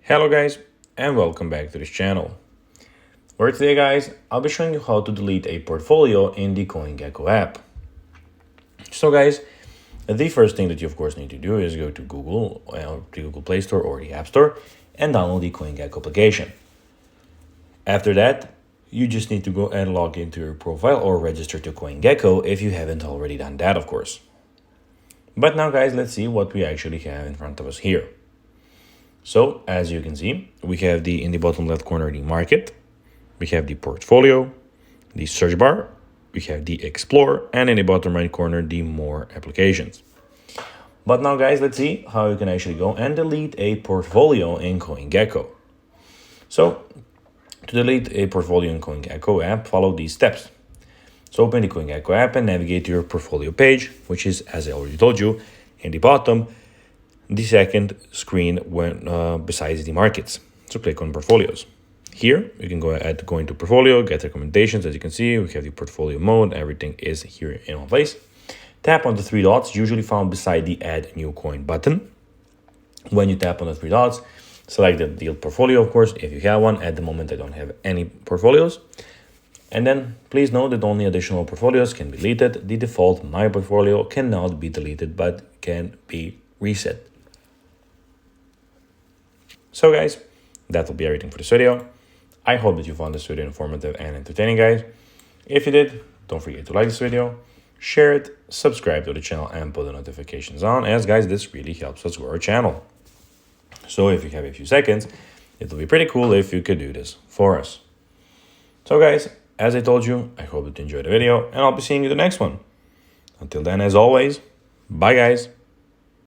Hello guys, and welcome back to this channel. Where today guys, I'll be showing you how to delete a portfolio in the CoinGecko app. So guys, the first thing that you of course need to do is go to Google, the Google Play Store or the App Store, and download the CoinGecko application. After that, you just need to go and log into your profile or register to CoinGecko if you haven't already done that, of course. But now guys, let's see what we actually have in front of us here. So as you can see, we have in the bottom left corner, the market, we have the portfolio, the search bar, we have the explore, and in the bottom right corner, the more applications. But now guys, let's see how you can actually go and delete a portfolio in CoinGecko. So to delete a portfolio in CoinGecko app, follow these steps. So open the CoinGecko app and navigate to your portfolio page, which is, as I already told you, in the bottom, the second screen when besides the markets. So click on portfolios. Here you can go into portfolio, get recommendations. As you can see, we have the portfolio mode. Everything is here in one place. Tap on the three dots, usually found beside the add new coin button. When you tap on the three dots, select the deal portfolio, of course, if you have one. At the moment, I don't have any portfolios. And then please note that only additional portfolios can be deleted. The default My Portfolio cannot be deleted, but can be reset. So guys, that will be everything for this video. I hope that you found this video informative and entertaining, guys. If you did, don't forget to like this video, share it, subscribe to the channel, and put the notifications on, as guys, this really helps us grow our channel. So if you have a few seconds, it will be pretty cool if you could do this for us. So guys, as I told you, I hope that you enjoyed the video, and I'll be seeing you in the next one. Until then, as always, bye guys.